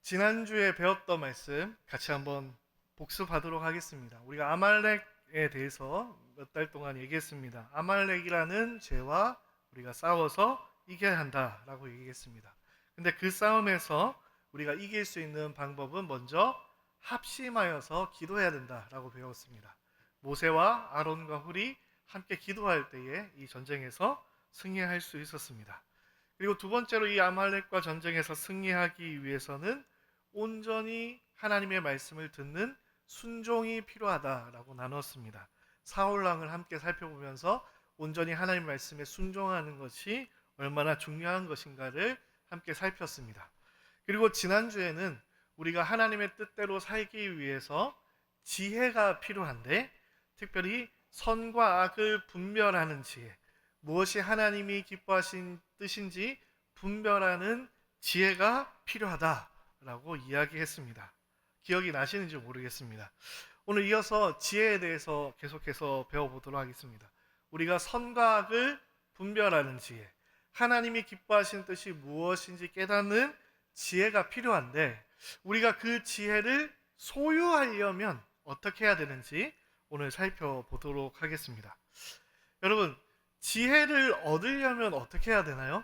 지난주에 배웠던 말씀 같이 한번 복습하도록 하겠습니다. 우리가 아말렉에 대해서 몇 달 동안 얘기했습니다. 아말렉이라는 죄와 우리가 싸워서 이겨야 한다라고 얘기했습니다. 근데 그 싸움에서 우리가 이길 수 있는 방법은 먼저 합심하여서 기도해야 된다라고 배웠습니다. 모세와 아론과 훌이 함께 기도할 때에 이 전쟁에서 승리할 수 있었습니다. 그리고 두 번째로 이 아말렉과 전쟁에서 승리하기 위해서는 온전히 하나님의 말씀을 듣는 순종이 필요하다라고 나눴습니다. 사울왕을 함께 살펴보면서 온전히 하나님 말씀에 순종하는 것이 얼마나 중요한 것인가를 함께 살폈습니다. 그리고 지난주에는 우리가 하나님의 뜻대로 살기 위해서 지혜가 필요한데, 특별히 선과 악을 분별하는 지혜, 무엇이 하나님이 기뻐하신 뜻인지 분별하는 지혜가 필요하다라고 이야기했습니다. 기억이 나시는지 모르겠습니다. 오늘 이어서 지혜에 대해서 계속해서 배워보도록 하겠습니다. 우리가 선과 악을 분별하는 지혜, 하나님이 기뻐하시는 뜻이 무엇인지 깨닫는 지혜가 필요한데, 우리가 그 지혜를 소유하려면 어떻게 해야 되는지 오늘 살펴보도록 하겠습니다. 여러분, 지혜를 얻으려면 어떻게 해야 되나요?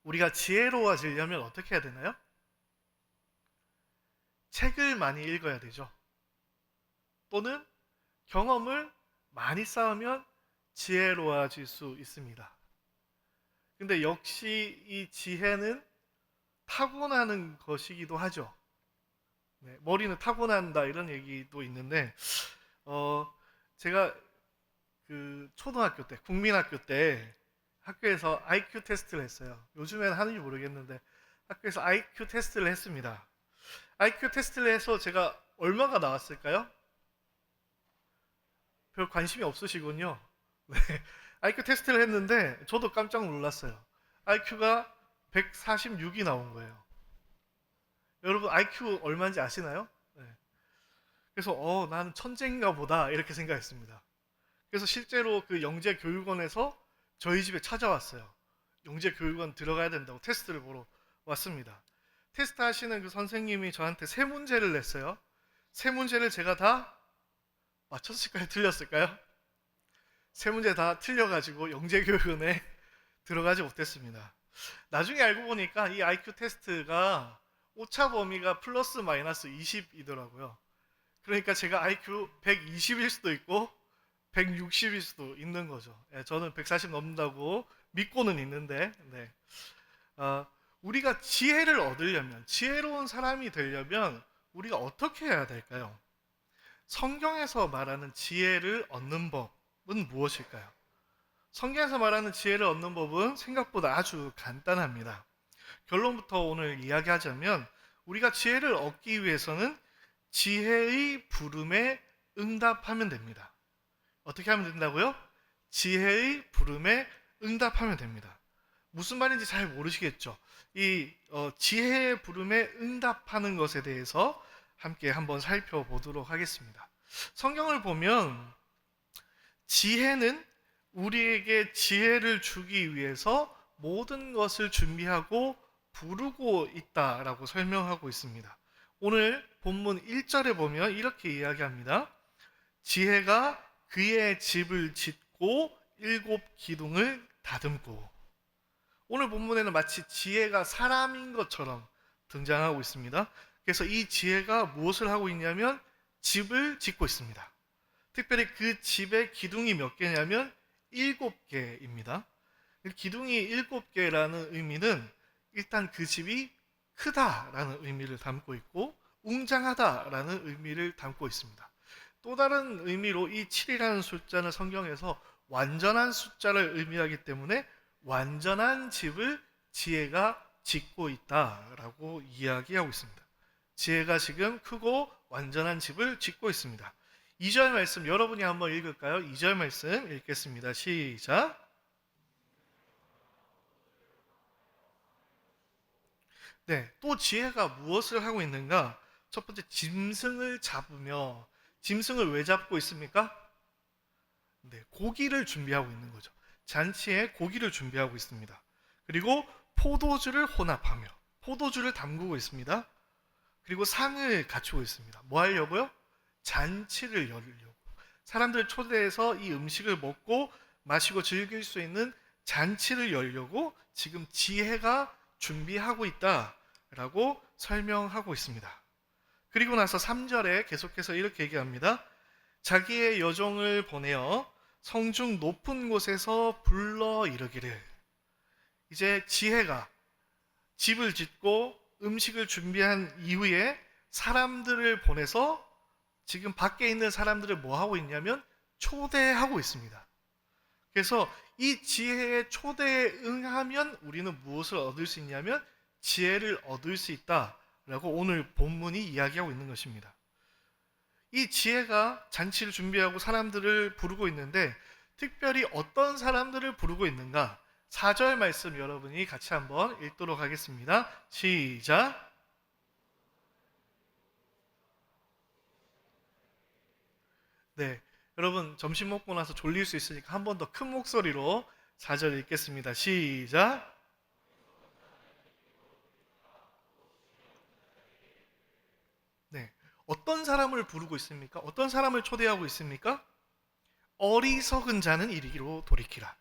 우리가 지혜로워지려면 어떻게 해야 되나요? 책을 많이 읽어야 되죠. 또는 경험을 많이 쌓으면 지혜로워질 수 있습니다. 근데 역시 이 지혜는 타고나는 것이기도 하죠. 머리는 타고난다 이런 얘기도 있는데, 제가 초등학교 때, 국민학교 때 학교에서 IQ 테스트를 했어요. 요즘에는 하는지 모르겠는데 학교에서 IQ 테스트를 했습니다. IQ 테스트를 해서 제가 얼마가 나왔을까요? 별 관심이 없으시군요. 네. IQ 테스트를 했는데 저도 깜짝 놀랐어요. IQ가 146이 나온 거예요. 여러분 IQ 얼마인지 아시나요? 네. 그래서 나는 천재인가 보다 이렇게 생각했습니다. 그래서 실제로 그 영재교육원에서 저희 집에 찾아왔어요. 영재교육원 들어가야 된다고 테스트를 보러 왔습니다. 테스트 하시는 그 선생님이 저한테 세 문제를 냈어요. 세 문제를 제가 다 맞췄을까요? 틀렸을까요? 세 문제 다 틀려가지고 영재교육원에 들어가지 못했습니다. 나중에 알고 보니까 이 IQ 테스트가 오차 범위가 플러스 마이너스 20이더라고요. 그러니까 제가 IQ 120일 수도 있고 160일 수도 있는 거죠. 저는 140 넘는다고 믿고는 있는데, 네. 우리가 지혜를 얻으려면, 지혜로운 사람이 되려면 우리가 어떻게 해야 될까요? 성경에서 말하는 지혜를 얻는 법은 무엇일까요? 성경에서 말하는 지혜를 얻는 법은 생각보다 아주 간단합니다. 결론부터 오늘 이야기하자면, 우리가 지혜를 얻기 위해서는 지혜의 부름에 응답하면 됩니다. 어떻게 하면 된다고요? 지혜의 부름에 응답하면 됩니다. 무슨 말인지 잘 모르시겠죠? 이 지혜의 부름에 응답하는 것에 대해서 함께 한번 살펴보도록 하겠습니다. 성경을 보면 지혜는 우리에게 지혜를 주기 위해서 모든 것을 준비하고 부르고 있다라고 설명하고 있습니다. 오늘 본문 1절에 보면 이렇게 이야기합니다. 지혜가 그의 집을 짓고 7 기둥을 다듬고. 오늘 본문에는 마치 지혜가 사람인 것처럼 등장하고 있습니다. 그래서 이 지혜가 무엇을 하고 있냐면 집을 짓고 있습니다. 특별히 그 집의 기둥이 몇 개냐면 7개입니다. 기둥이 7개라는 의미는 일단 그 집이 크다라는 의미를 담고 있고 웅장하다라는 의미를 담고 있습니다. 또 다른 의미로 이 7이라는 숫자는 성경에서 완전한 숫자를 의미하기 때문에 완전한 집을 지혜가 짓고 있다라고 이야기하고 있습니다. 지혜가 지금 크고 완전한 집을 짓고 있습니다. 2절 말씀 여러분이 한번 읽을까요? 2절 말씀 읽겠습니다. 시작. 네, 또 지혜가 무엇을 하고 있는가? 첫 번째, 짐승을 잡으며. 짐승을 왜 잡고 있습니까? 네, 고기를 준비하고 있는 거죠. 잔치에 고기를 준비하고 있습니다. 그리고 포도주를 혼합하며 포도주를 담그고 있습니다. 그리고 상을 갖추고 있습니다. 뭐 하려고요? 잔치를 열으려고. 사람들 초대해서 이 음식을 먹고 마시고 즐길 수 있는 잔치를 열려고 지금 지혜가 준비하고 있다라고 설명하고 있습니다. 그리고 나서 3절에 계속해서 이렇게 얘기합니다. 자기의 여종을 보내어 성중 높은 곳에서 불러 이르기를. 이제 지혜가 집을 짓고 음식을 준비한 이후에 사람들을 보내서 지금 밖에 있는 사람들을 뭐 하고 있냐면 초대하고 있습니다. 그래서 이 지혜의 초대에 응하면 우리는 무엇을 얻을 수 있냐면 지혜를 얻을 수 있다라고 오늘 본문이 이야기하고 있는 것입니다. 이 지혜가 잔치를 준비하고 사람들을 부르고 있는데 특별히 어떤 사람들을 부르고 있는가? 4절 말씀 여러분이 같이 한번 읽도록 하겠습니다. 시작. 네, 여러분 점심 먹고 나서 졸릴 수 있으니까 한 번 더 큰 목소리로 4절 읽겠습니다. 시작. 네, 어떤 사람을 부르고 있습니까? 어떤 사람을 초대하고 있습니까? 어리석은 자는 이르기로 돌이키라.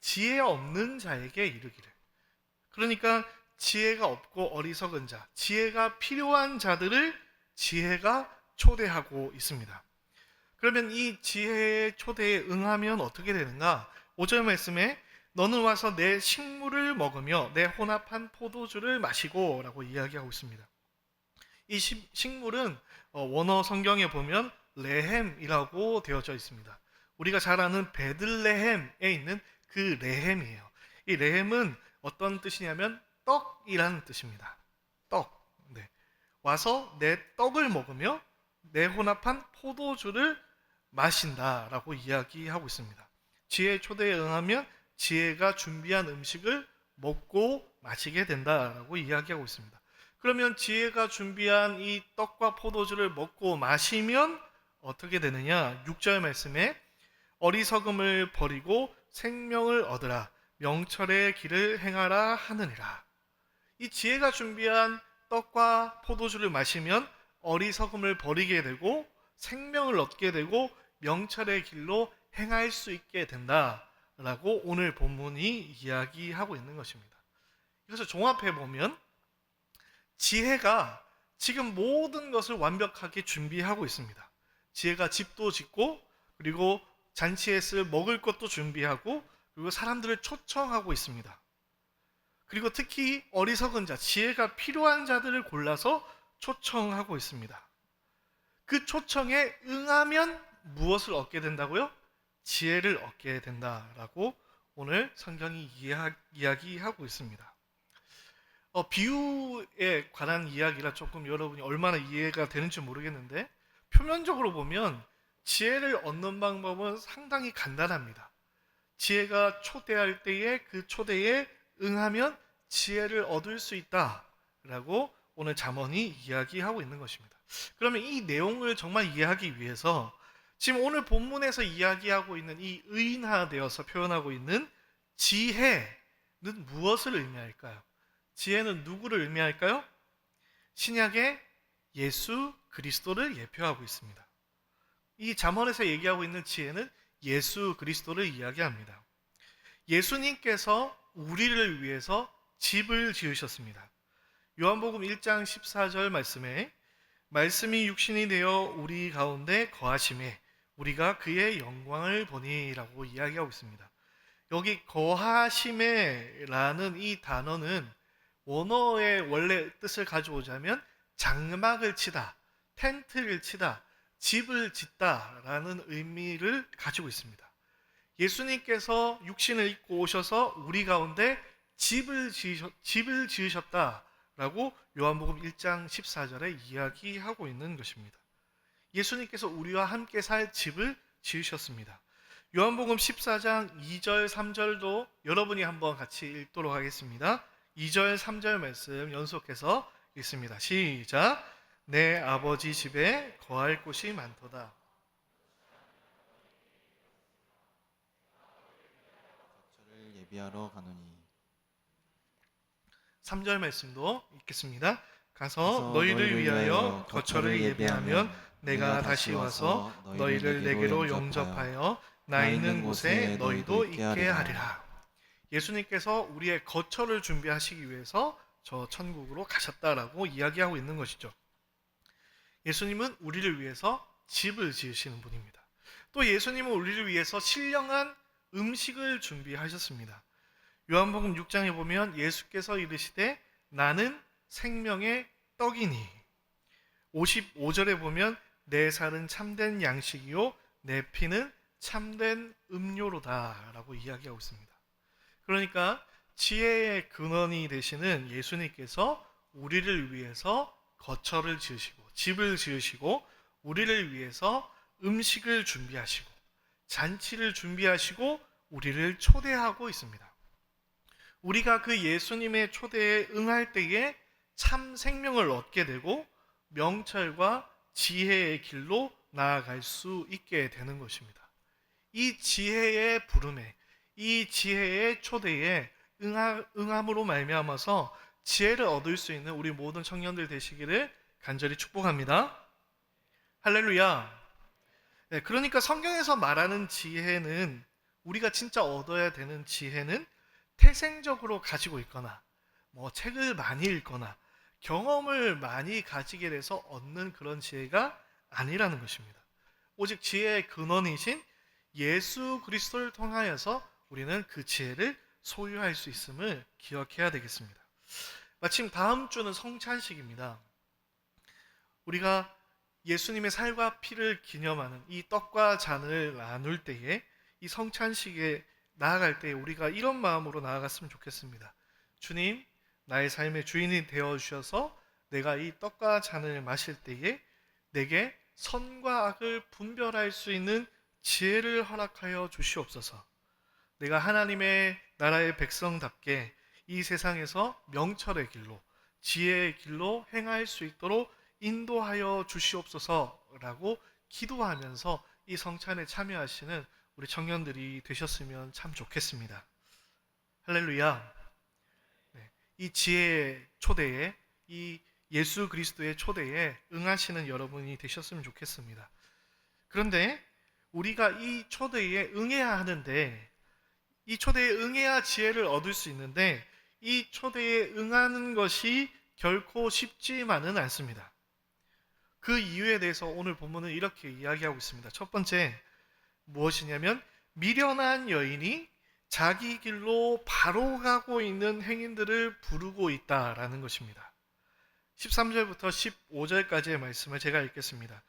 지혜 없는 자에게 이르기를. 그러니까 지혜가 없고 어리석은 자, 지혜가 필요한 자들을 지혜가 초대하고 있습니다. 그러면 이 지혜의 초대에 응하면 어떻게 되는가? 5절 말씀에 너는 와서 내 식물을 먹으며 내 혼합한 포도주를 마시고 라고 이야기하고 있습니다. 이 식물은 원어 성경에 보면 레헴이라고 되어져 있습니다. 우리가 잘 아는 베들레헴에 있는 그 레헴이에요. 이 레헴은 어떤 뜻이냐면 떡이라는 뜻입니다. 떡. 네. 와서 내 떡을 먹으며 내 혼합한 포도주를 마신다라고 이야기하고 있습니다. 지혜의 초대에 응하면 지혜가 준비한 음식을 먹고 마시게 된다라고 이야기하고 있습니다. 그러면 지혜가 준비한 이 떡과 포도주를 먹고 마시면 어떻게 되느냐? 6절 말씀에 어리석음을 버리고 생명을 얻으라 명철의 길을 행하라 하느니라. 이 지혜가 준비한 떡과 포도주를 마시면 어리석음을 버리게 되고 생명을 얻게 되고 명철의 길로 행할 수 있게 된다라고 오늘 본문이 이야기하고 있는 것입니다. 그래서 종합해 보면 지혜가 지금 모든 것을 완벽하게 준비하고 있습니다. 지혜가 집도 짓고 그리고 잔치에 쓸 먹을 것도 준비하고 그리고 사람들을 초청하고 있습니다. 그리고 특히 어리석은 자, 지혜가 필요한 자들을 골라서 초청하고 있습니다. 그 초청에 응하면 무엇을 얻게 된다고요? 지혜를 얻게 된다라고 오늘 성경이 이야기하고 있습니다. 비유에 관한 이야기라 조금 여러분이 얼마나 이해가 되는지 모르겠는데 표면적으로 보면 지혜를 얻는 방법은 상당히 간단합니다. 지혜가 초대할 때에 그 초대에 응하면 지혜를 얻을 수 있다라고 오늘 잠언이 이야기하고 있는 것입니다. 그러면 이 내용을 정말 이해하기 위해서 지금 오늘 본문에서 이야기하고 있는 이 의인화되어서 표현하고 있는 지혜는 무엇을 의미할까요? 지혜는 누구를 의미할까요? 신약의 예수 그리스도를 예표하고 있습니다. 이 잠언에서 얘기하고 있는 지혜는 예수 그리스도를 이야기합니다. 예수님께서 우리를 위해서 집을 지으셨습니다. 요한복음 1장 14절 말씀에 말씀이 육신이 되어 우리 가운데 거하심에 우리가 그의 영광을 보니라고 이야기하고 있습니다. 여기 거하심에 라는 이 단어는 원어의 원래 뜻을 가져오자면 장막을 치다, 텐트를 치다, 집을 짓다 라는 의미를 가지고 있습니다. 예수님께서 육신을 입고 오셔서 우리 가운데 집을 지으셨다라고 요한복음 1장 14절에 이야기하고 있는 것입니다. 예수님께서 우리와 함께 살 집을 지으셨습니다. 요한복음 14장 2절 3절도 여러분이 한번 같이 읽도록 하겠습니다. 2절 3절 말씀 연속해서 읽습니다. 시작. 내 아버지 집에 거할 곳이 많도다. 저를 예비하러 가노니 3절 말씀도 읽겠습니다. 가서 너희를 위하여 거처를 예비하면 내가 다시 와서 너희를 내게로 영접하여 나 있는 곳에 너희도 있게 하리라. 예수님께서 우리의 거처를 준비하시기 위해서 저 천국으로 가셨다라고 이야기하고 있는 것이죠. 예수님은 우리를 위해서 집을 지으시는 분입니다. 또 예수님은 우리를 위해서 신령한 음식을 준비하셨습니다. 요한복음 6장에 보면 예수께서 이르시되 나는 생명의 떡이니, 55절에 보면 내 살은 참된 양식이요 내 피는 참된 음료로다 라고 이야기하고 있습니다. 그러니까 지혜의 근원이 되시는 예수님께서 우리를 위해서 거처를 지으시고 집을 지으시고 우리를 위해서 음식을 준비하시고 잔치를 준비하시고 우리를 초대하고 있습니다. 우리가 그 예수님의 초대에 응할 때에 참 생명을 얻게 되고 명철과 지혜의 길로 나아갈 수 있게 되는 것입니다. 이 지혜의 부름에, 이 지혜의 초대에 응함으로 말미암아서 지혜를 얻을 수 있는 우리 모든 청년들 되시기를 간절히 축복합니다. 할렐루야. 네, 그러니까 성경에서 말하는 지혜는, 우리가 진짜 얻어야 되는 지혜는 태생적으로 가지고 있거나 책을 많이 읽거나 경험을 많이 가지게 돼서 얻는 그런 지혜가 아니라는 것입니다. 오직 지혜의 근원이신 예수 그리스도를 통하여서 우리는 그 지혜를 소유할 수 있음을 기억해야 되겠습니다. 마침 다음 주는 성찬식입니다. 우리가 예수님의 살과 피를 기념하는 이 떡과 잔을 나눌 때에, 이 성찬식에 나아갈 때 우리가 이런 마음으로 나아갔으면 좋겠습니다. 주님, 나의 삶의 주인이 되어주셔서 내가 이 떡과 잔을 마실 때에 내게 선과 악을 분별할 수 있는 지혜를 허락하여 주시옵소서. 내가 하나님의 나라의 백성답게 이 세상에서 명철의 길로, 지혜의 길로 행할 수 있도록 인도하여 주시옵소서라고 기도하면서 이 성찬에 참여하시는 우리 청년들이 되셨으면 참 좋겠습니다. 할렐루야. 네, 이 지혜의 초대에, 이 예수 그리스도의 초대에 응하시는 여러분이 되셨으면 좋겠습니다. 그런데 우리가 이 초대에 응해야 하는데, 이 초대에 응해야 지혜를 얻을 수 있는데, 이 초대에 응하는 것이 결코 쉽지만은 않습니다. 그 이유에 대해서 오늘 본문은 이렇게 이야기하고 있습니다. 첫 번째, 무엇이냐면 미련한 여인이 자기 길로 바로 가고 있는 행인들을 부르고 있다라는 것입니다. 13절부터 15절까지의 말씀을 제가 읽겠습니다.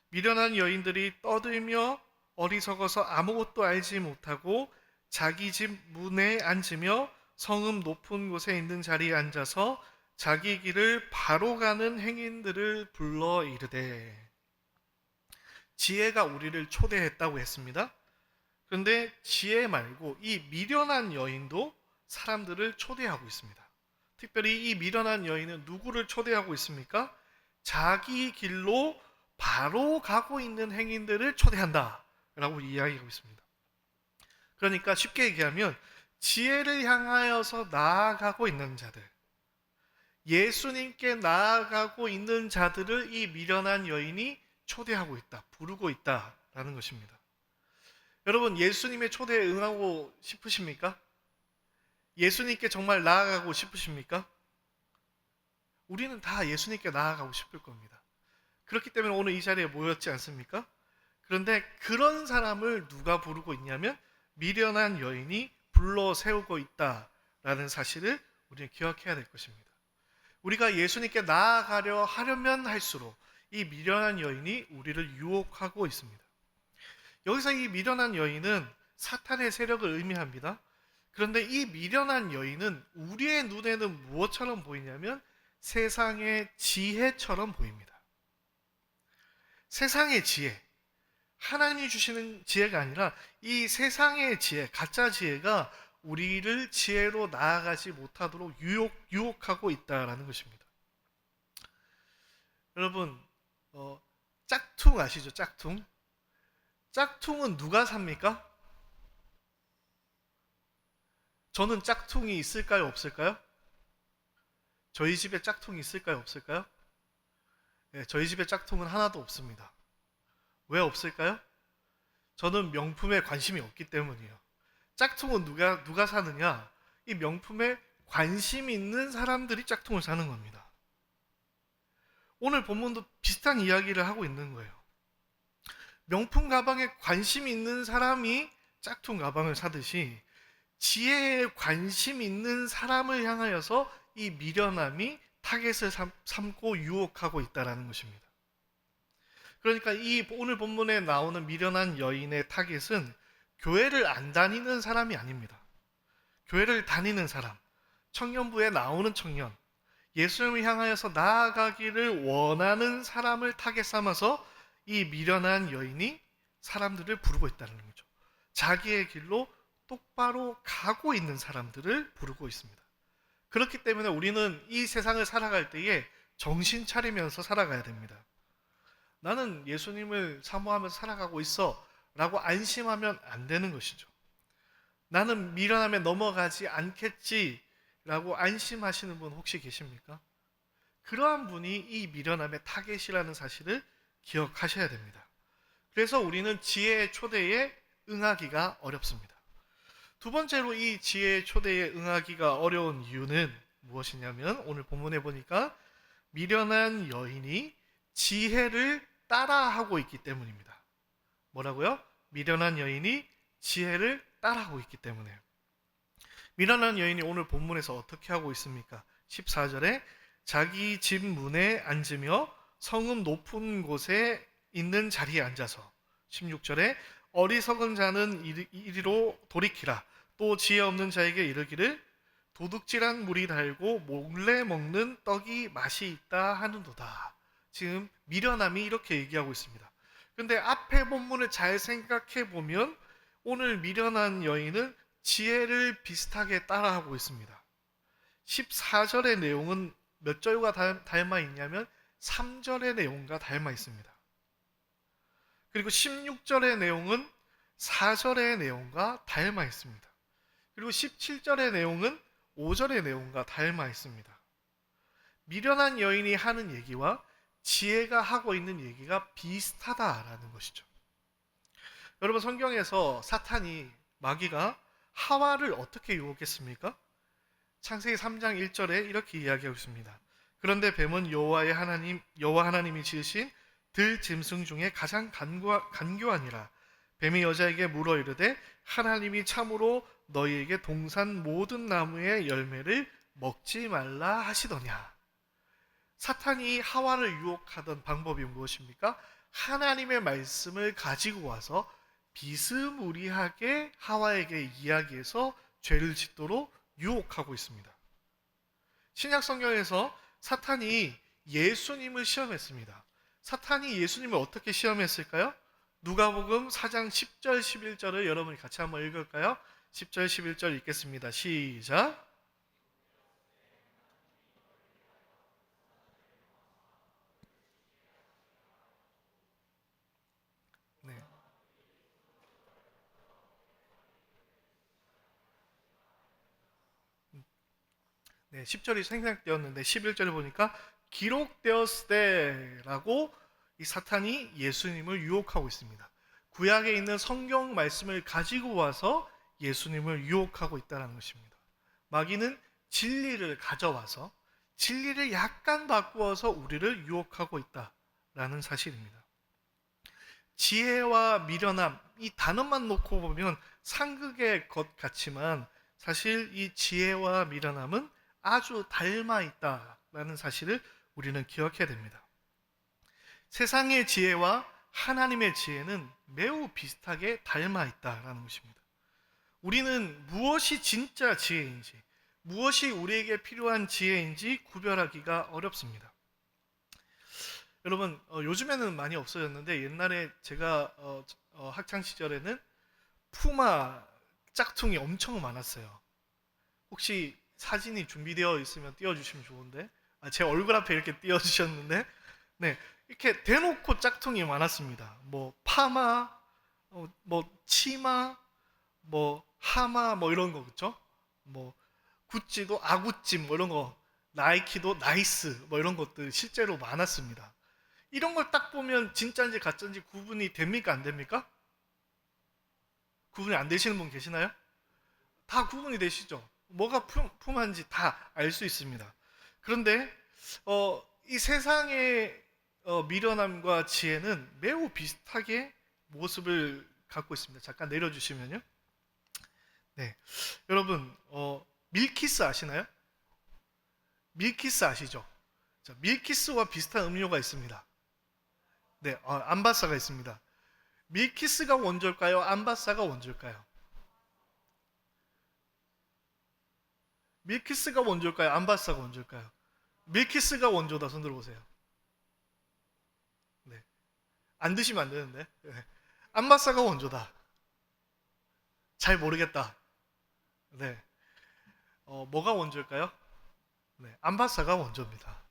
미련한 여인들이 떠들며 어리석어서 아무것도 알지 못하고 자기 집 문에 앉으며 성읍 높은 곳에 있는 자리에 앉아서 자기 길을 바로 가는 행인들을 불러 이르되. 지혜가 우리를 초대했다고 했습니다. 그런데 지혜 말고 이 미련한 여인도 사람들을 초대하고 있습니다. 특별히 이 미련한 여인은 누구를 초대하고 있습니까? 자기 길로 바로 가고 있는 행인들을 초대한다 라고 이야기하고 있습니다. 그러니까 쉽게 얘기하면 지혜를 향하여서 나아가고 있는 자들, 예수님께 나아가고 있는 자들을 이 미련한 여인이 초대하고 있다, 부르고 있다라는 것입니다. 여러분, 예수님의 초대에 응하고 싶으십니까? 예수님께 정말 나아가고 싶으십니까? 우리는 다 예수님께 나아가고 싶을 겁니다. 그렇기 때문에 오늘 이 자리에 모였지 않습니까? 그런데 그런 사람을 누가 부르고 있냐면 미련한 여인이 불러 세우고 있다라는 사실을 우리는 기억해야 될 것입니다. 우리가 예수님께 나아가려 하려면 할수록 이 미련한 여인이 우리를 유혹하고 있습니다. 여기서 이 미련한 여인은 사탄의 세력을 의미합니다. 그런데 이 미련한 여인은 우리의 눈에는 무엇처럼 보이냐면 세상의 지혜처럼 보입니다. 세상의 지혜, 하나님이 주시는 지혜가 아니라 이 세상의 지혜, 가짜 지혜가 우리를 지혜로 나아가지 못하도록 유혹하고 있다라는 것입니다. 여러분, 짝퉁 아시죠? 짝퉁? 짝퉁은 누가 삽니까? 저는 짝퉁이 있을까요? 없을까요? 저희 집에 짝퉁이 있을까요? 없을까요? 네, 저희 집에 짝퉁은 하나도 없습니다. 왜 없을까요? 저는 명품에 관심이 없기 때문이에요. 짝퉁은 누가 사느냐? 이 명품에 관심 있는 사람들이 짝퉁을 사는 겁니다. 오늘 본문도 비슷한 이야기를 하고 있는 거예요. 명품 가방에 관심 있는 사람이 짝퉁 가방을 사듯이 지혜에 관심 있는 사람을 향하여서 이 미련함이 타겟을 삼고 유혹하고 있다는 것입니다. 그러니까 이 오늘 본문에 나오는 미련한 여인의 타겟은 교회를 안 다니는 사람이 아닙니다. 교회를 다니는 사람, 청년부에 나오는 청년, 예수님을 향하여서 나아가기를 원하는 사람을 타겟 삼아서 이 미련한 여인이 사람들을 부르고 있다는 거죠. 자기의 길로 똑바로 가고 있는 사람들을 부르고 있습니다. 그렇기 때문에 우리는 이 세상을 살아갈 때에 정신 차리면서 살아가야 됩니다. 나는 예수님을 사모하면서 살아가고 있어 라고 안심하면 안 되는 것이죠. 나는 미련함에 넘어가지 않겠지 라고 안심하시는 분 혹시 계십니까? 그러한 분이 이 미련함의 타겟이라는 사실을 기억하셔야 됩니다. 그래서 우리는 지혜의 초대에 응하기가 어렵습니다. 두 번째로 이 지혜의 초대에 응하기가 어려운 이유는 무엇이냐면 오늘 본문에 보니까 미련한 여인이 지혜를 따라하고 있기 때문입니다. 뭐라고요? 미련한 여인이 지혜를 따라하고 있기 때문에. 미련한 여인이 오늘 본문에서 어떻게 하고 있습니까? 14절에 자기 집 문에 앉으며 성읍 높은 곳에 있는 자리에 앉아서, 16절에 어리석은 자는 이리로 돌이키라, 또 지혜 없는 자에게 이르기를 도둑질한 물이 달고 몰래 먹는 떡이 맛이 있다 하는도다. 지금 미련함이 이렇게 얘기하고 있습니다. 근데 앞에 본문을 잘 생각해 보면 오늘 미련한 여인은 지혜를 비슷하게 따라하고 있습니다. 14절의 내용은 몇 절과 닮아 있냐면 3절의 내용과 닮아 있습니다. 그리고 16절의 내용은 4절의 내용과 닮아 있습니다. 그리고 17절의 내용은 5절의 내용과 닮아 있습니다. 미련한 여인이 하는 얘기와 지혜가 하고 있는 얘기가 비슷하다라는 것이죠. 여러분, 성경에서 사탄이, 마귀가 하와를 어떻게 유혹했습니까? 창세기 3장 1절에 이렇게 이야기하고 있습니다. 그런데 뱀은 여호와 하나님이 지으신 들 짐승 중에 가장 간교하니라. 뱀이 여자에게 물어 이르되 하나님이 참으로 너희에게 동산 모든 나무의 열매를 먹지 말라 하시더냐. 사탄이 하와를 유혹하던 방법이 무엇입니까? 하나님의 말씀을 가지고 와서 비스무리하게 하와에게 이야기해서 죄를 짓도록 유혹하고 있습니다. 신약 성경에서 사탄이 예수님을 시험했습니다. 사탄이 예수님을 어떻게 시험했을까요? 누가복음 4장 10절 11절을 여러분이 같이 한번 읽을까요? 10절 11절 읽겠습니다. 시작. 네. 네, 10절이 생략되었는데 11절을 보니까 기록되었으되라고 이 사탄이 예수님을 유혹하고 있습니다. 구약에 있는 성경 말씀을 가지고 와서 예수님을 유혹하고 있다는 것입니다. 마귀는 진리를 가져와서 진리를 약간 바꾸어서 우리를 유혹하고 있다라는 사실입니다. 지혜와 미련함, 이 단어만 놓고 보면 상극의 것 같지만 사실 이 지혜와 미련함은 아주 닮아 있다라는 사실을 우리는 기억해야 됩니다. 세상의 지혜와 하나님의 지혜는 매우 비슷하게 닮아 있다라는 것입니다. 우리는 무엇이 진짜 지혜인지, 무엇이 우리에게 필요한 지혜인지 구별하기가 어렵습니다. 여러분, 요즘에는 많이 없어졌는데 옛날에 제가 학창 시절에는 푸마 짝퉁이 엄청 많았어요. 혹시 사진이 준비되어 있으면 띄워주시면 좋은데, 제 얼굴 앞에 이렇게 띄워주셨는데, 네, 이렇게 대놓고 짝퉁이 많았습니다. 뭐 파마, 뭐 치마, 뭐 하마, 뭐 이런 거, 그쵸? 뭐 구찌도 아구찜 뭐 이런 거 나이키도 나이스 뭐 이런 것들 실제로 많았습니다. 이런 걸 딱 보면 진짜인지 가짜인지 구분이 됩니까 안 됩니까? 구분이 안 되시는 분 계시나요? 다 구분이 되시죠? 뭐가 품한지 다 알 수 있습니다. 그런데 이 세상의 미련함과 지혜는 매우 비슷하게 모습을 갖고 있습니다. 잠깐 내려주시면요. 네, 여러분 밀키스 아시나요? 밀키스 아시죠? 자, 밀키스와 비슷한 음료가 있습니다. 네, 암바사가 있습니다. 밀키스가 원조일까요? 암바사가 원조일까요? 밀키스가 원조일까요? 암바사가 원조일까요? 밀키스가 원조다. 손 들어보세요. 네, 안 드시면 안 되는데. 네. 암바사가 원조다. 잘 모르겠다. 네, 뭐가 원조일까요? 네, 암바사가 원조입니다.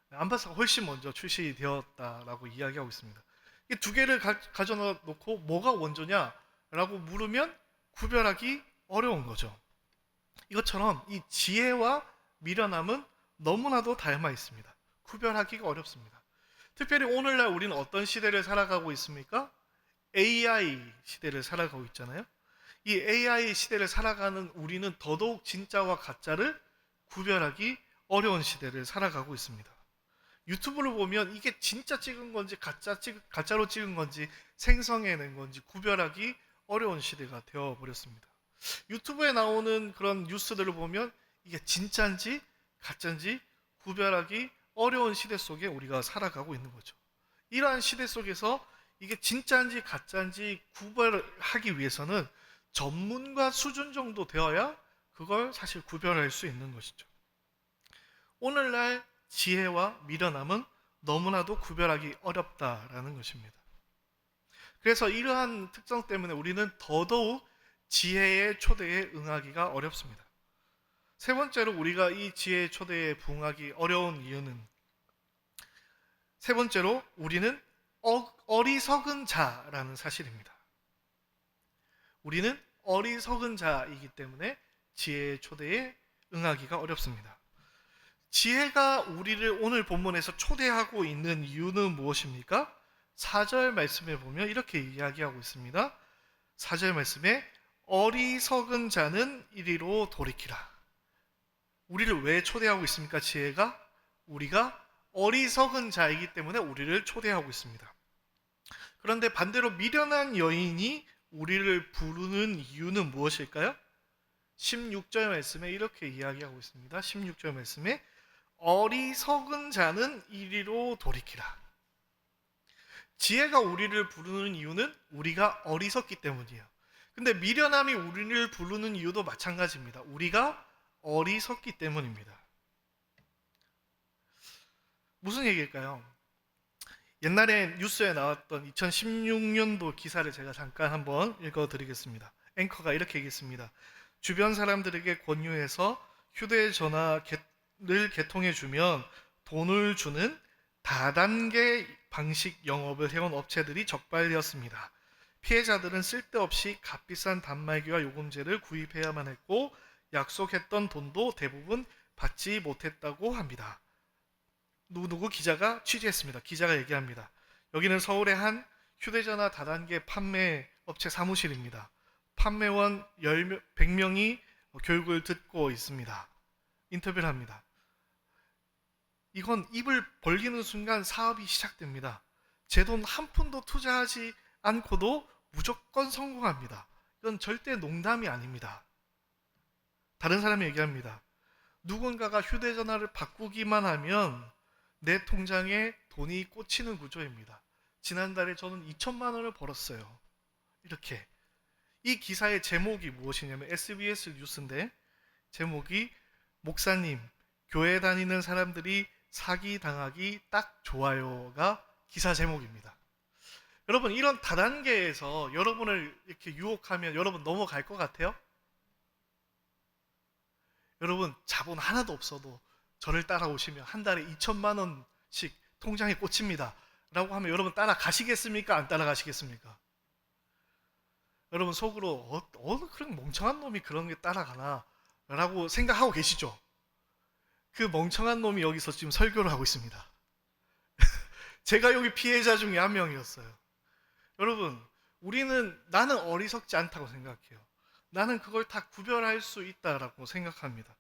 네, 암바사가 훨씬 먼저 출시되었다라고 이야기하고 있습니다. 이 두 개를 가져 놓고 뭐가 원조냐라고 물으면 구별하기 어려운 거죠. 이것처럼 이 지혜와 미련함은 너무나도 닮아 있습니다. 구별하기가 어렵습니다. 특별히 오늘날 우리는 어떤 시대를 살아가고 있습니까? AI 시대를 살아가고 있잖아요. 이 AI 시대를 살아가는 우리는 더더욱 진짜와 가짜를 구별하기 어려운 시대를 살아가고 있습니다. 유튜브를 보면 이게 진짜 찍은 건지 가짜로 찍은 건지 생성해낸 건지 구별하기 어려운 시대가 되어버렸습니다. 유튜브에 나오는 그런 뉴스들을 보면 이게 진짜인지 가짜인지 구별하기 어려운 시대 속에 우리가 살아가고 있는 거죠. 이러한 시대 속에서 이게 진짜인지 가짜인지 구별하기 위해서는 전문가 수준 정도 되어야 그걸 사실 구별할 수 있는 것이죠. 오늘날 지혜와 미련함은 너무나도 구별하기 어렵다라는 것입니다. 그래서 이러한 특성 때문에 우리는 더더욱 지혜의 초대에 응하기가 어렵습니다. 세 번째로 우리가 이 지혜의 초대에 부응하기 어려운 이유는, 세 번째로 우리는 어리석은 자라는 사실입니다. 우리는 어리석은 자이기 때문에 지혜의 초대에 응하기가 어렵습니다. 지혜가 우리를 오늘 본문에서 초대하고 있는 이유는 무엇입니까? 4절 말씀에 보면 이렇게 이야기하고 있습니다. 4절 말씀에 어리석은 자는 이리로 돌이키라. 우리를 왜 초대하고 있습니까? 지혜가 우리가 어리석은 자이기 때문에 우리를 초대하고 있습니다. 그런데 반대로 미련한 여인이 우리를 부르는 이유는 무엇일까요? 16절 말씀에 이렇게 이야기하고 있습니다. 16절 말씀에 어리석은 자는 이리로 돌이키라. 지혜가 우리를 부르는 이유는 우리가 어리석기 때문이에요. 근데 미련함이 우리를 부르는 이유도 마찬가지입니다. 우리가 어리석기 때문입니다. 무슨 얘기일까요? 옛날에 뉴스에 나왔던 2016년도 기사를 제가 잠깐 한번 읽어드리겠습니다. 앵커가 이렇게 얘기했습니다. 주변 사람들에게 권유해서 휴대전화를 개통해주면 돈을 주는 다단계 방식 영업을 해온 업체들이 적발되었습니다. 피해자들은 쓸데없이 값비싼 단말기와 요금제를 구입해야만 했고 약속했던 돈도 대부분 받지 못했다고 합니다. 누구 기자가 취재했습니다. 기자가 얘기합니다. 여기는 서울의 한 휴대전화 다단계 판매 업체 사무실입니다. 판매원 100명이 교육을 듣고 있습니다. 인터뷰를 합니다. 이건 입을 벌리는 순간 사업이 시작됩니다. 제 돈 한 푼도 투자하지 않고도 무조건 성공합니다. 이건 절대 농담이 아닙니다. 다른 사람이 얘기합니다. 누군가가 휴대전화를 바꾸기만 하면 내 통장에 돈이 꽂히는 구조입니다. 지난달에 저는 2천만 원을 벌었어요. 이렇게. 이 기사의 제목이 무엇이냐면 SBS 뉴스인데 제목이 목사님, 교회 다니는 사람들이 사기 당하기 딱 좋아요가 기사 제목입니다. 여러분, 이런 다단계에서 여러분을 이렇게 유혹하면 여러분 넘어갈 것 같아요? 여러분, 자본 하나도 없어도 저를 따라오시면 한 달에 2천만 원씩 통장에 꽂힙니다 라고 하면 여러분 따라가시겠습니까? 안 따라가시겠습니까? 여러분 속으로 어느 그런 멍청한 놈이 그런 게 따라가나 라고 생각하고 계시죠? 그 멍청한 놈이 여기서 지금 설교를 하고 있습니다. 제가 여기 피해자 중에 한 명이었어요. 여러분, 나는 어리석지 않다고 생각해요. 나는 그걸 다 구별할 수 있다라고 생각합니다.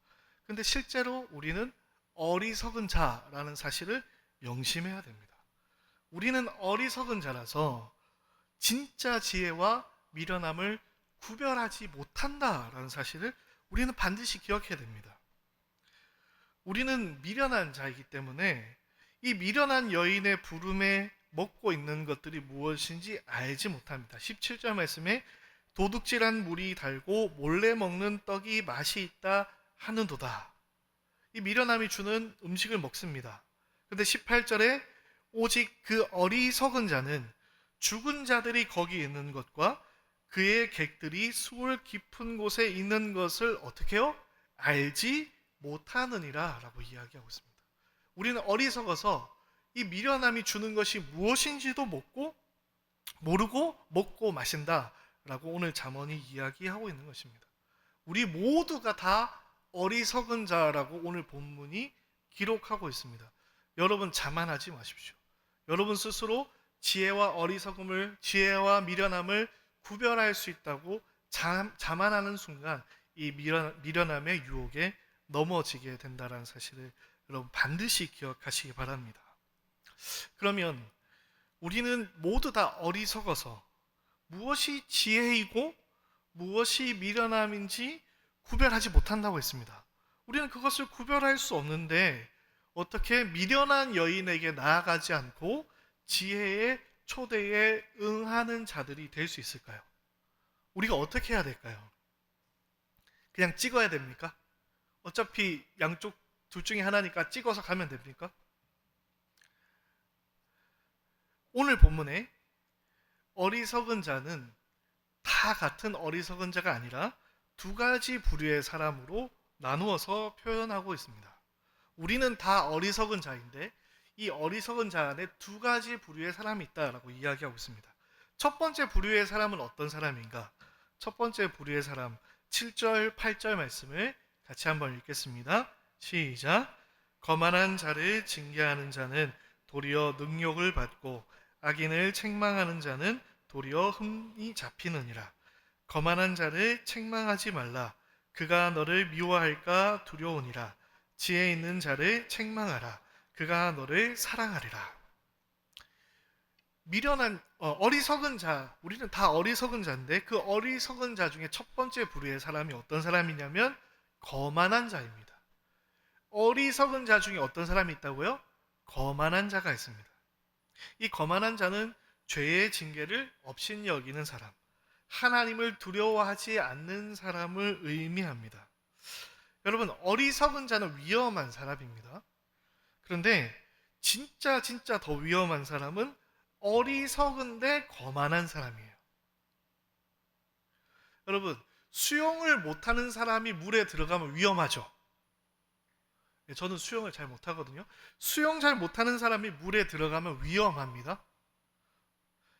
근데 실제로 우리는 어리석은 자라는 사실을 명심해야 됩니다. 우리는 어리석은 자라서 진짜 지혜와 미련함을 구별하지 못한다라는 사실을 우리는 반드시 기억해야 됩니다. 우리는 미련한 자이기 때문에 이 미련한 여인의 부름에 먹고 있는 것들이 무엇인지 알지 못합니다. 17절 말씀에 도둑질한 물이 달고 몰래 먹는 떡이 맛이 있다 하는도다. 이 미련함이 주는 음식을 먹습니다. 근데 18절에 오직 그 어리석은 자는 죽은 자들이 거기 있는 것과 그의 객들이 수월 깊은 곳에 있는 것을 어떻게 해요? 알지 못하느니라 라고 이야기하고 있습니다. 우리는 어리석어서 이 미련함이 주는 것이 무엇인지도 모르고 먹고 마신다 라고 오늘 잠언이 이야기하고 있는 것입니다. 우리 모두가 다 어리석은 자라고 오늘 본문이 기록하고 있습니다. 여러분 자만하지 마십시오. 여러분 스스로 지혜와 미련함을 구별할 수 있다고 자만하는 순간 이 미련함의 유혹에 넘어지게 된다는 사실을 여러분 반드시 기억하시기 바랍니다. 그러면 우리는 모두 다 어리석어서 무엇이 지혜이고 무엇이 미련함인지 구별하지 못한다고 했습니다. 우리는 그것을 구별할 수 없는데 어떻게 미련한 여인에게 나아가지 않고 지혜의 초대에 응하는 자들이 될 수 있을까요? 우리가 어떻게 해야 될까요? 그냥 찍어야 됩니까? 어차피 양쪽 둘 중에 하나니까 찍어서 가면 됩니까? 오늘 본문에 어리석은 자는 다 같은 어리석은 자가 아니라 두 가지 부류의 사람으로 나누어서 표현하고 있습니다. 우리는 다 어리석은 자인데 이 어리석은 자 안에 두 가지 부류의 사람이 있다라고 이야기하고 있습니다. 첫 번째 부류의 사람은 어떤 사람인가? 첫 번째 부류의 사람 7절 8절 말씀을 같이 한번 읽겠습니다. 시작. 거만한 자를 징계하는 자는 도리어 능욕을 받고 악인을 책망하는 자는 도리어 흠이 잡히느니라. 거만한 자를 책망하지 말라. 그가 너를 미워할까 두려우니라. 지혜 있는 자를 책망하라. 그가 너를 사랑하리라. 어리석은 자, 우리는 다 어리석은 자인데 그 어리석은 자 중에 첫 번째 부류의 사람이 어떤 사람이냐면 거만한 자입니다. 어리석은 자 중에 어떤 사람이 있다고요? 거만한 자가 있습니다. 이 거만한 자는 죄의 징계를 업신여기는 사람, 하나님을 두려워하지 않는 사람을 의미합니다. 여러분, 어리석은 자는 위험한 사람입니다. 그런데 진짜 더 위험한 사람은 어리석은데 거만한 사람이에요. 여러분, 수영을 못하는 사람이 물에 들어가면 위험하죠. 저는 수영을 잘 못하거든요. 수영 잘 못하는 사람이 물에 들어가면 위험합니다.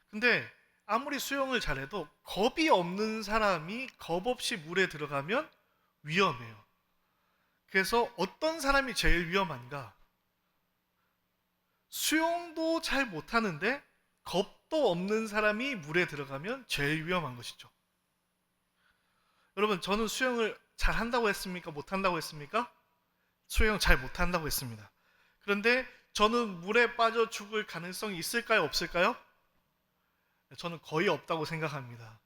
근데 아무리 수영을 잘해도 겁이 없는 사람이 겁 없이 물에 들어가면 위험해요. 그래서 어떤 사람이 제일 위험한가? 수영도 잘 못하는데 겁도 없는 사람이 물에 들어가면 제일 위험한 것이죠. 여러분, 저는 수영을 잘한다고 했습니까? 못한다고 했습니까? 수영 잘 못한다고 했습니다. 그런데 저는 물에 빠져 죽을 가능성이 있을까요? 없을까요? 저는 거의 없다고 생각합니다.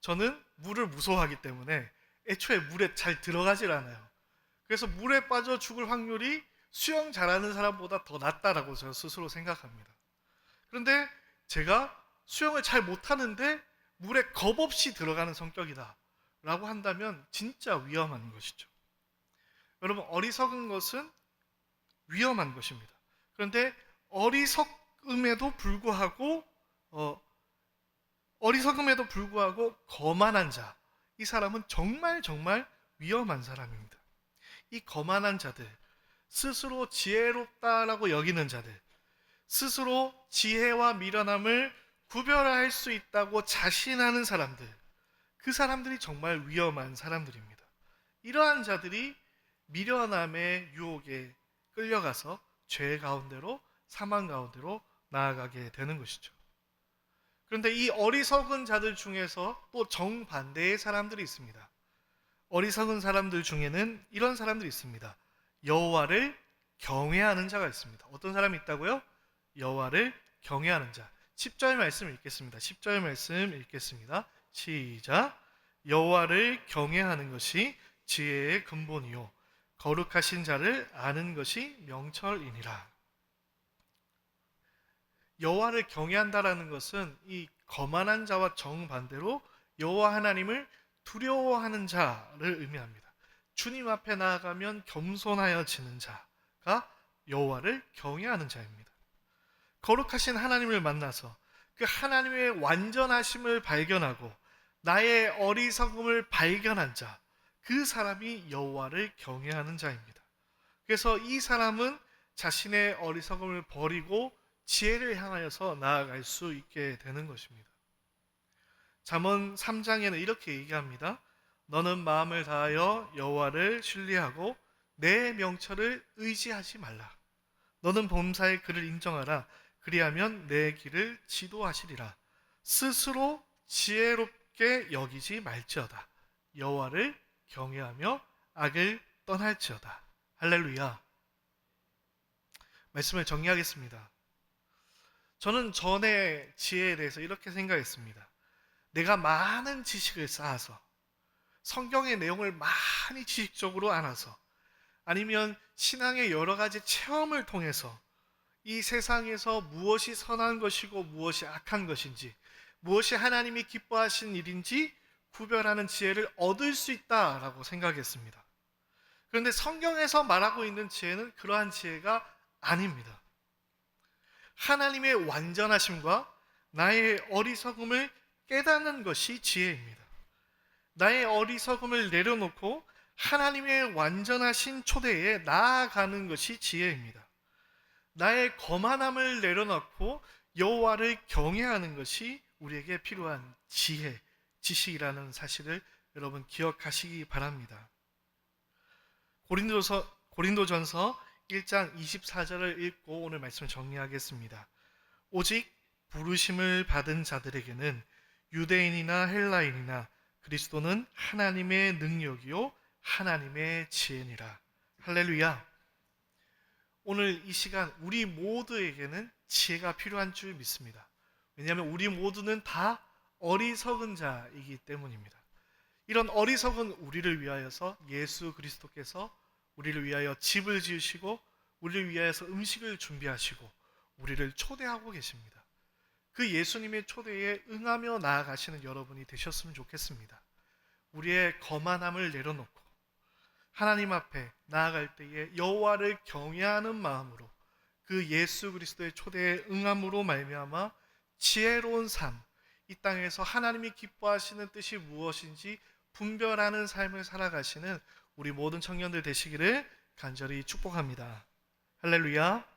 저는 물을 무서워하기 때문에 애초에 물에 잘 들어가질 않아요. 그래서 물에 빠져 죽을 확률이 수영 잘하는 사람보다 더 낮다라고 저 스스로 생각합니다. 그런데 제가 수영을 잘 못하는데 물에 겁 없이 들어가는 성격이다 라고 한다면 진짜 위험한 것이죠. 여러분, 어리석은 것은 위험한 것입니다. 그런데 어리석음에도 불구하고 거만한 자, 이 사람은 정말 위험한 사람입니다. 이 거만한 자들, 스스로 지혜롭다라고 여기는 자들, 스스로 지혜와 미련함을 구별할 수 있다고 자신하는 사람들, 그 사람들이 정말 위험한 사람들입니다. 이러한 자들이 미련함의 유혹에 끌려가서 죄 가운데로, 사망 가운데로 나아가게 되는 것이죠. 그런데 이 어리석은 자들 중에서 또 정반대의 사람들이 있습니다. 어리석은 사람들 중에는 이런 사람들이 있습니다. 여호와를 경외하는 자가 있습니다. 어떤 사람이 있다고요? 여호와를 경외하는 자. 10절 말씀 읽겠습니다. 10절 말씀 읽겠습니다. 시작. 여호와를 경외하는 것이 지혜의 근본이요 거룩하신 자를 아는 것이 명철이니라. 여호와를 경외한다라는 것은 이 거만한 자와 정반대로 여호와 하나님을 두려워하는 자를 의미합니다. 주님 앞에 나아가면 겸손하여지는 자가 여호와를 경외하는 자입니다. 거룩하신 하나님을 만나서 그 하나님의 완전하심을 발견하고 나의 어리석음을 발견한 자, 그 사람이 여호와를 경외하는 자입니다. 그래서 이 사람은 자신의 어리석음을 버리고 지혜를 향하여서 나아갈 수 있게 되는 것입니다. 잠언 3장에는 이렇게 얘기합니다. 너는 마음을 다하여 여호와를 신뢰하고 내 명철을 의지하지 말라. 너는 범사의 그를 인정하라. 그리하면 내 길을 지도하시리라. 스스로 지혜롭게 여기지 말지어다. 여호와를 경외하며 악을 떠날지어다. 할렐루야. 말씀을 정리하겠습니다. 저는 전의 지혜에 대해서 이렇게 생각했습니다. 내가 많은 지식을 쌓아서 성경의 내용을 많이 지식적으로 알아서 아니면 신앙의 여러 가지 체험을 통해서 이 세상에서 무엇이 선한 것이고 무엇이 악한 것인지, 무엇이 하나님이 기뻐하신 일인지 구별하는 지혜를 얻을 수 있다라고 생각했습니다. 그런데 성경에서 말하고 있는 지혜는 그러한 지혜가 아닙니다. 하나님의 완전하심과 나의 어리석음을 깨닫는 것이 지혜입니다. 나의 어리석음을 내려놓고 하나님의 완전하신 초대에 나아가는 것이 지혜입니다. 나의 거만함을 내려놓고 여호와를 경외하는 것이 우리에게 필요한 지혜, 지식이라는 사실을 여러분 기억하시기 바랍니다. 고린도전서 1장 24절을 읽고 오늘 말씀을 정리하겠습니다. 오직 부르심을 받은 자들에게는 유대인이나 헬라인이나 그리스도는 하나님의 능력이요 하나님의 지혜니라. 할렐루야. 오늘 이 시간 우리 모두에게는 지혜가 필요한 줄 믿습니다. 왜냐하면 우리 모두는 다 어리석은 자이기 때문입니다. 이런 어리석은 우리를 위하여서 예수 그리스도께서 우리를 위하여 집을 지으시고 우리를 위하여서 음식을 준비하시고 우리를 초대하고 계십니다. 그 예수님의 초대에 응하며 나아가시는 여러분이 되셨으면 좋겠습니다. 우리의 거만함을 내려놓고 하나님 앞에 나아갈 때에 여호와를 경외하는 마음으로 그 예수 그리스도의 초대에 응함으로 말미암아 지혜로운 삶, 이 땅에서 하나님이 기뻐하시는 뜻이 무엇인지 분별하는 삶을 살아가시는 우리 모든 청년들 되시기를 간절히 축복합니다. 할렐루야.